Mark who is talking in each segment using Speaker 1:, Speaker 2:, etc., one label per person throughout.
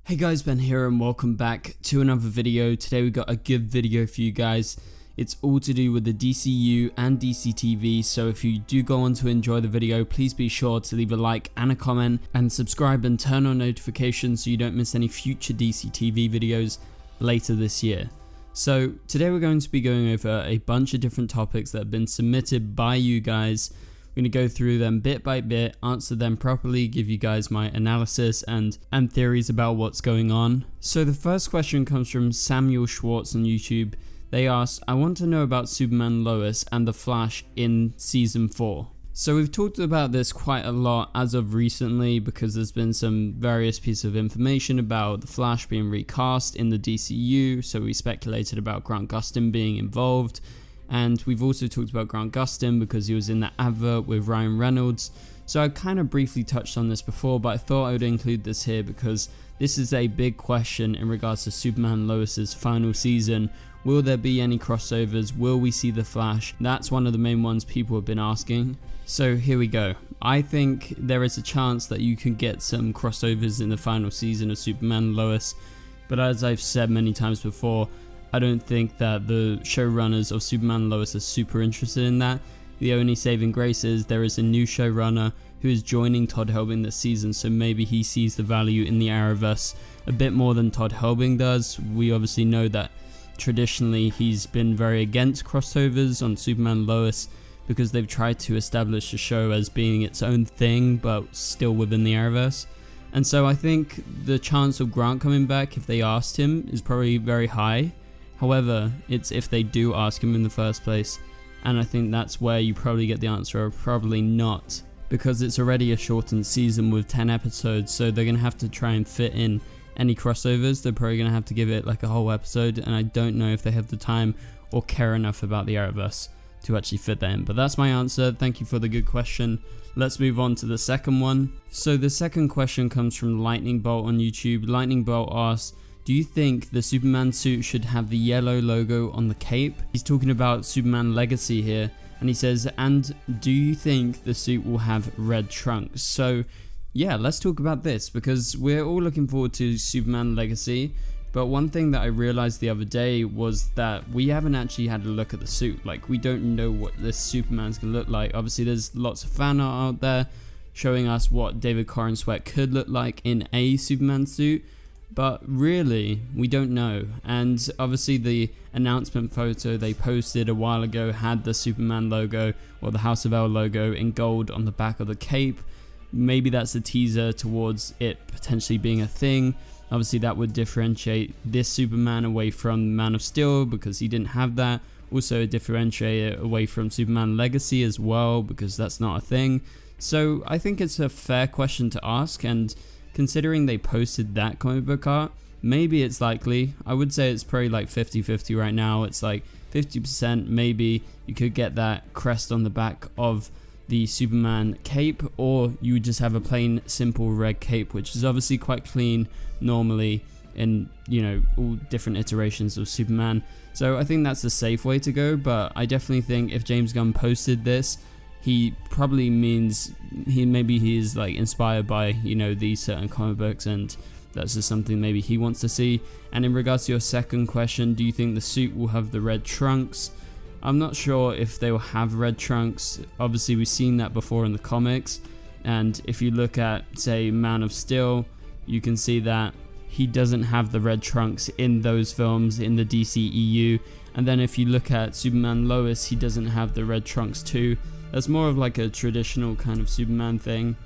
Speaker 1: Hey guys, Ben here and welcome back to another video. Today we got a good video for you guys. It's all to do with the DCU and DCTV, so if you do go on to enjoy the video, please be sure to leave a like and a comment and subscribe and turn on notifications so you don't miss any future DCTV videos later this year. So today we're going to be going over a bunch of different topics that have been submitted by you guys. We're going to go through them bit by bit, answer them properly, give you guys my analysis and theories about what's going on. So the first question comes from Samuel Schwartz on YouTube. They asked, I want to know about Superman, Lois and the Flash in season 4. So we've talked about this quite a lot as of recently because there's been some various pieces of information about the Flash being recast in the DCU. So we speculated about Grant Gustin being involved. And we've also talked about Grant Gustin because he was in that advert with Ryan Reynolds. So I kind of briefly touched on this before, but I thought I would include this here because this is a big question in regards to Superman Lois's final season. Will there be any crossovers? Will we see the Flash? That's one of the main ones people have been asking. So here we go. I think there is a chance that you can get some crossovers in the final season of Superman Lois. But as I've said many times before, I don't think that the showrunners of Superman Lois are super interested in that. The only saving grace is there is a new showrunner who is joining Todd Helbing this season, so maybe he sees the value in the Arrowverse a bit more than Todd Helbing does. We obviously know that traditionally he's been very against crossovers on Superman Lois because they've tried to establish the show as being its own thing but still within the Arrowverse. And so I think the chance of Grant coming back, if they asked him, is probably very high. However, it's if they do ask him in the first place, and I think that's where you probably get the answer of probably not, because it's already a shortened season with 10 episodes, so they're going to have to try and fit in any crossovers. They're probably going to have to give it like a whole episode, and I don't know if they have the time or care enough about the Arrowverse to actually fit that in. But that's my answer. Thank you for the good question. Let's move on to the second one. So the second question comes from Lightning Bolt on YouTube. Lightning Bolt asks, do you think the Superman suit should have the yellow logo on the cape? He's talking about Superman Legacy here, and he says, and do you think the suit will have red trunks? So yeah, let's talk about this because we're all looking forward to Superman Legacy, but one thing that I realized the other day was that we haven't actually had a look at the suit. Like, we don't know what this Superman's gonna look like. Obviously there's lots of fan art out there showing us what David Corn Sweat could look like in a Superman suit, but really we don't know. And obviously the announcement photo they posted a while ago had the Superman logo or the House of L logo in gold on the back of the cape. Maybe that's a teaser towards it potentially being a thing. Obviously that would differentiate this Superman away from Man of Steel because he didn't have that. Also differentiate it away from Superman Legacy as well because that's not a thing. So I think it's a fair question to ask, and considering they posted that comic book art, maybe it's likely. I would say it's probably like 50-50 right now. It's like 50% maybe you could get that crest on the back of the Superman cape, or you would just have a plain simple red cape, which is obviously quite clean normally in, you know, all different iterations of Superman. So I think that's the safe way to go, but I definitely think if James Gunn posted this, he probably means he is like inspired by, you know, these certain comic books, and that's just something maybe he wants to see. And in regards to your second question, do you think the suit will have the red trunks? I'm not sure if they will have red trunks. Obviously we've seen that before in the comics, and if you look at, say, Man of Steel, you can see that he doesn't have the red trunks in those films in the DCEU. And then if you look at Superman Lois, he doesn't have the red trunks too. That's more of like a traditional kind of Superman thing.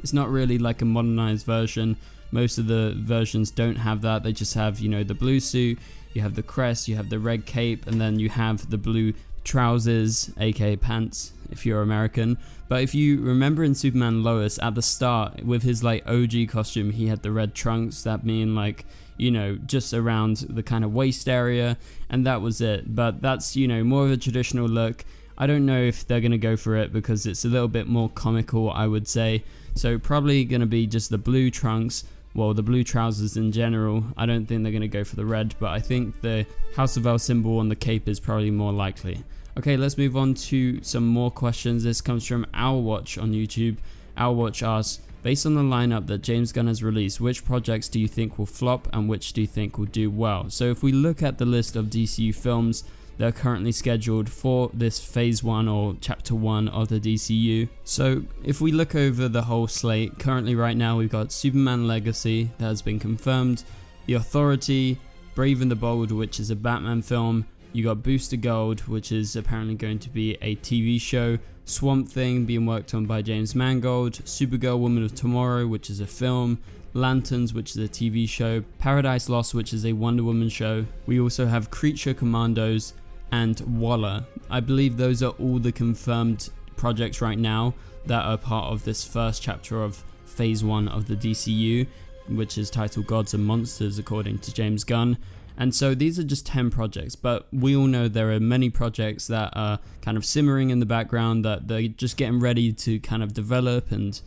Speaker 1: It's not really like a modernized version. Most of the versions don't have that. They just have, you know, the blue suit, you have the crest, you have the red cape, and then you have the blue trousers, aka pants if you're American. But if you remember in Superman Lois at the start with his like OG costume, he had the red trunks, that being like, you know, just around the kind of waist area, and that was it. But that's, you know, more of a traditional look. I don't know if they're going to go for it because it's a little bit more comical, I would say. So probably going to be just the blue trunks, well, the blue trousers in general. I don't think they're going to go for the red, but I think the House of L symbol on the cape is probably more likely. Okay, let's move on to some more questions. This comes from Owlwatch on YouTube. Owlwatch asks, Based on the lineup that James Gunn has released, which projects do you think will flop and which do you think will do well? So if we look at the list of DCU films that are currently scheduled for this phase 1 or chapter 1 of the DCU. So if we look over the whole slate, currently right now we've got Superman Legacy that has been confirmed, The Authority, Brave and the Bold, which is a Batman film, you got Booster Gold, which is apparently going to be a TV show, Swamp Thing being worked on by James Mangold, Supergirl Woman of Tomorrow, which is a film, Lanterns, which is a TV show, Paradise Lost, which is a Wonder Woman show. We also have Creature Commandos and Waller. I believe those are all the confirmed projects right now that are part of this first chapter of phase 1 of the DCU, which is titled Gods and Monsters according to James Gunn. And so these are just 10 projects, but we all know there are many projects that are kind of simmering in the background, that they're just getting ready to kind of develop and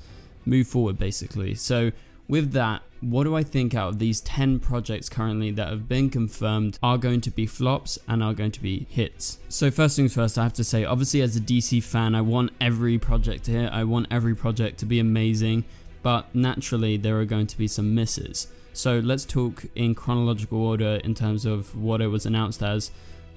Speaker 1: move forward basically. So with that, what do I think out of these 10 projects currently that have been confirmed are going to be flops and are going to be hits? So first things first, I have to say, obviously as a DC fan, I want every project to hit, I want every project to be amazing, but naturally there are going to be some misses. So let's talk in chronological order in terms of what it was announced as.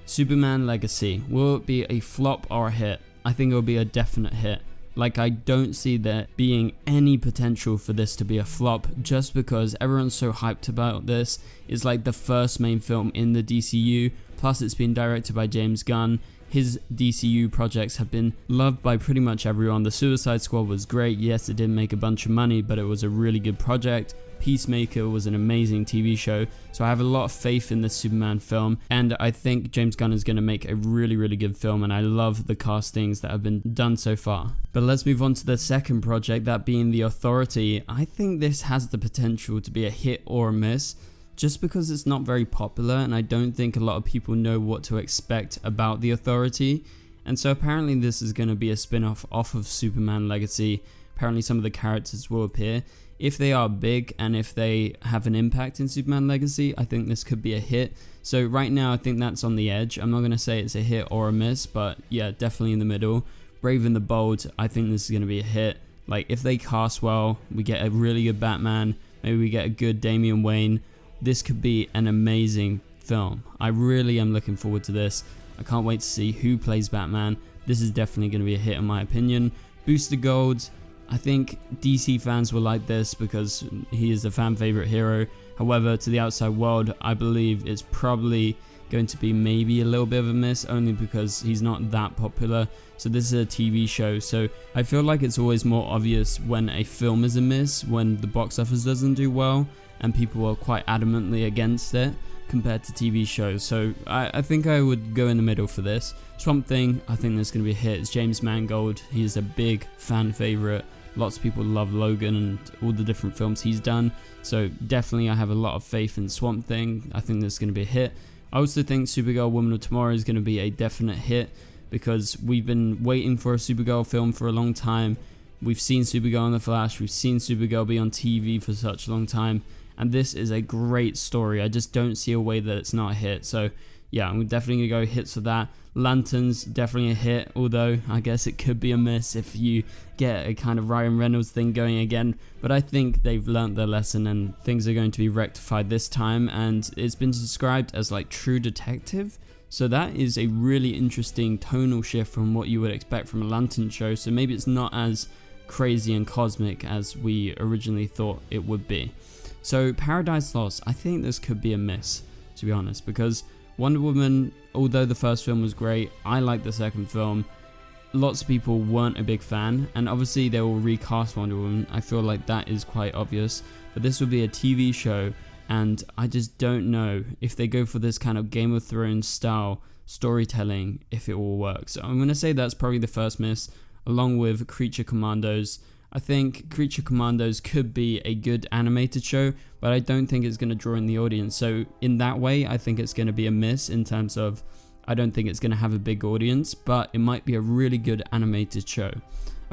Speaker 1: Superman Legacy, will it be a flop or a hit? I think it will be a definite hit. Like, I don't see there being any potential for this to be a flop just because everyone's so hyped about this. It's like the first main film in the DCU, plus it's been directed by James Gunn. His DCU projects have been loved by pretty much everyone. The Suicide Squad was great. Yes, it didn't make a bunch of money, but it was a really good project. Peacemaker was an amazing TV show, so I have a lot of faith in this Superman film, and I think James Gunn is going to make a really, really good film, and I love the castings that have been done so far. But let's move on to the second project, that being The Authority. I think this has the potential to be a hit or a miss, just because it's not very popular, and I don't think a lot of people know what to expect about The Authority. And so apparently this is going to be a spin-off off of Superman Legacy. Apparently some of the characters will appear. If they are big and if they have an impact in Superman Legacy, I think this could be a hit. So right now I think that's on the edge. I'm not going to say it's a hit or a miss, but yeah, definitely in the middle. Brave and the Bold, I think this is going to be a hit. Like, if they cast well, we get a really good Batman, maybe we get a good Damian Wayne, this could be an amazing film. I really am looking forward to this. I can't wait to see who plays Batman. This is definitely going to be a hit in my opinion. Booster Gold, I think DC fans will like this because he is a fan favorite hero. However, to the outside world, I believe it's probably going to be maybe a little bit of a miss, only because he's not that popular. So this is a TV show, so I feel like it's always more obvious when a film is a miss, when the box office doesn't do well and people are quite adamantly against it compared to TV shows. So I think I would go in the middle for this. Swamp Thing, I think there's going to be a hit. It's James Mangold. He is a big fan favorite. Lots of people love Logan and all the different films he's done. So definitely I have a lot of faith in Swamp Thing. I think there's going to be a hit. I also think Supergirl Woman of Tomorrow is going to be a definite hit because we've been waiting for a Supergirl film for a long time. We've seen Supergirl in The Flash. We've seen Supergirl be on TV for such a long time. And this is a great story. I just don't see a way that it's not a hit. So yeah, I'm definitely going to go hits for that. Lanterns, definitely a hit, although I guess it could be a miss if you get a kind of Ryan Reynolds thing going again. But I think they've learnt their lesson and things are going to be rectified this time, and it's been described as like True Detective. So that is a really interesting tonal shift from what you would expect from a Lantern show. So maybe it's not as crazy and cosmic as we originally thought it would be. So Paradise Lost, I think this could be a miss, to be honest, because Wonder Woman, although the first film was great, I liked the second film. Lots of people weren't a big fan, and obviously they will recast Wonder Woman. I feel like that is quite obvious, but this will be a TV show, and I just don't know if they go for this kind of Game of Thrones style storytelling, if it will work. So I'm going to say that's probably the first miss, along with Creature Commandos. I think Creature Commandos could be a good animated show, but I don't think it's going to draw in the audience. So in that way, I think it's going to be a miss in terms of I don't think it's going to have a big audience, but it might be a really good animated show.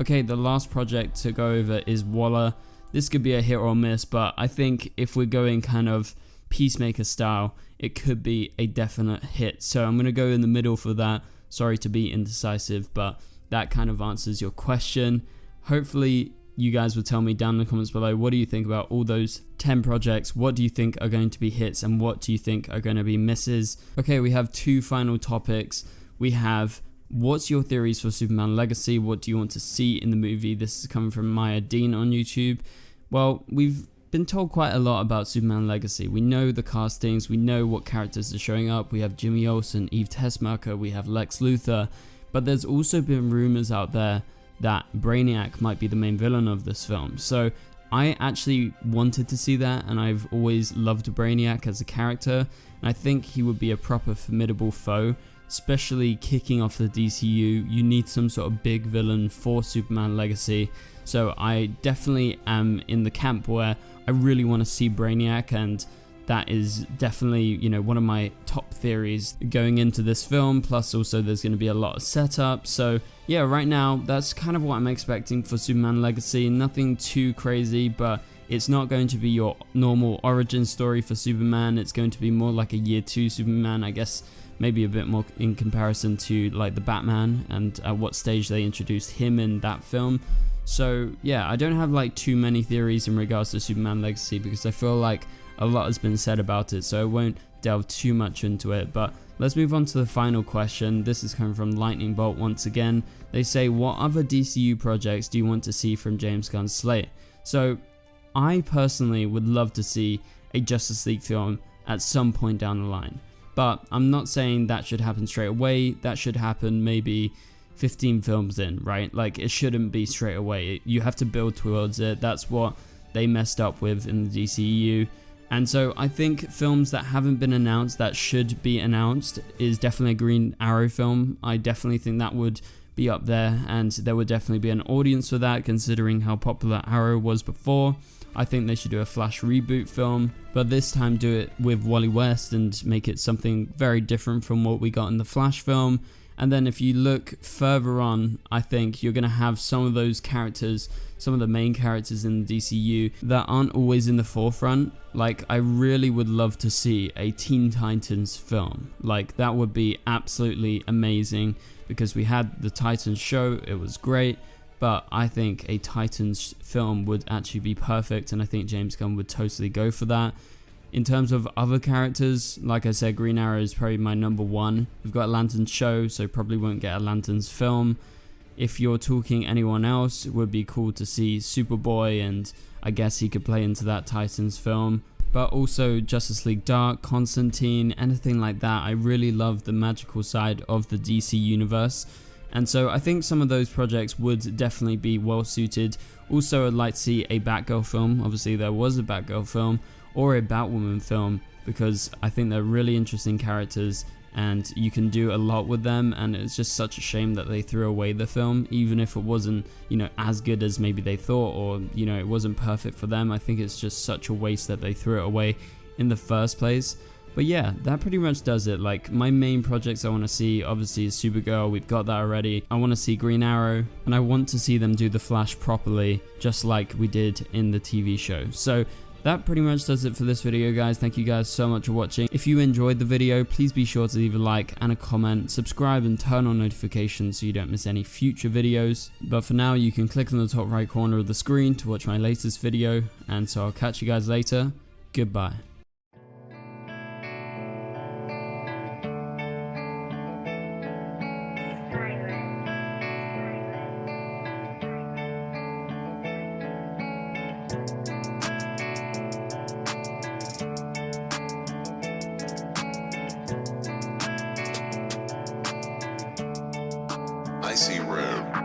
Speaker 1: Okay, the last project to go over is Waller. This could be a hit or a miss, but I think if we're going kind of Peacemaker style, it could be a definite hit. So I'm going to go in the middle for that. Sorry to be indecisive, but that kind of answers your question. Hopefully you guys will tell me down in the comments below, what do you think about all those 10 projects? What do you think are going to be hits and what do you think are going to be misses? Okay, we have two final topics. We have, what's your theories for Superman Legacy? What do you want to see in the movie? This is coming from Maya Dean on YouTube. Well, we've been told quite a lot about Superman Legacy. We know the castings, we know what characters are showing up. We have Jimmy Olsen, Eve Tessmacher, we have Lex Luthor, but there's also been rumors out there that Brainiac might be the main villain of this film. So I actually wanted to see that, and I've always loved Brainiac as a character, and I think he would be a proper formidable foe, especially kicking off the DCU. You need some sort of big villain for Superman Legacy. So I definitely am in the camp where I really want to see Brainiac, and that is definitely, you know, one of my top theories going into this film. Plus also there's going to be a lot of setup. So yeah, right now that's kind of what I'm expecting for Superman Legacy. Nothing too crazy, but it's not going to be your normal origin story for Superman. It's going to be more like a year 2 Superman, I guess, maybe a bit more in comparison to like the Batman and at what stage they introduced him in that film. So yeah, I don't have like too many theories in regards to Superman Legacy because I feel like a lot has been said about it, so I won't delve too much into it. But let's move on to the final question. This is coming from Lightning Bolt once again. They say, what other DCU projects do you want to see from James Gunn's slate? So I personally would love to see a Justice League film at some point down the line, but I'm not saying that should happen straight away. That should happen maybe 15 films in, right? Like, it shouldn't be straight away. You have to build towards it. That's what they messed up with in the DCEU. And so I think films that haven't been announced that should be announced is definitely a Green Arrow film. I definitely think that would be up there, and there would definitely be an audience for that considering how popular Arrow was before. I think they should do a Flash reboot film, but this time do it with Wally West and make it something very different from what we got in the Flash film. And then if you look further on, I think you're going to have some of those characters, some of the main characters in the DCU that aren't always in the forefront. Like, I really would love to see a Teen Titans film. Like, that would be absolutely amazing because we had the Titans show, it was great, but I think a Titans film would actually be perfect, and I think James Gunn would totally go for that. In terms of other characters, like I said, Green Arrow is probably my number one. We've got a Lanterns show, so probably won't get a Lanterns film. If you're talking anyone else, it would be cool to see Superboy, and I guess he could play into that Titans film. But also Justice League Dark, Constantine, anything like that. I really love the magical side of the DC universe. And so I think some of those projects would definitely be well suited. Also, I'd like to see a Batgirl film. Obviously, there was a Batgirl film, or a Batwoman film, because I think they're really interesting characters and you can do a lot with them, and it's just such a shame that they threw away the film, even if it wasn't, you know, as good as maybe they thought, or, you know, it wasn't perfect for them. I think it's just such a waste that they threw it away in the first place. But yeah, that pretty much does it. Like, my main projects I want to see obviously is Supergirl, we've got that already. I want to see Green Arrow, and I want to see them do the Flash properly, just like we did in the TV show. So that pretty much does it for this video, guys. Thank you guys so much for watching. If you enjoyed the video, please be sure to leave a like and a comment, subscribe and turn on notifications so you don't miss any future videos. But for now, you can click on the top right corner of the screen to watch my latest video, and so I'll catch you guys later. Goodbye.
Speaker 2: I see red.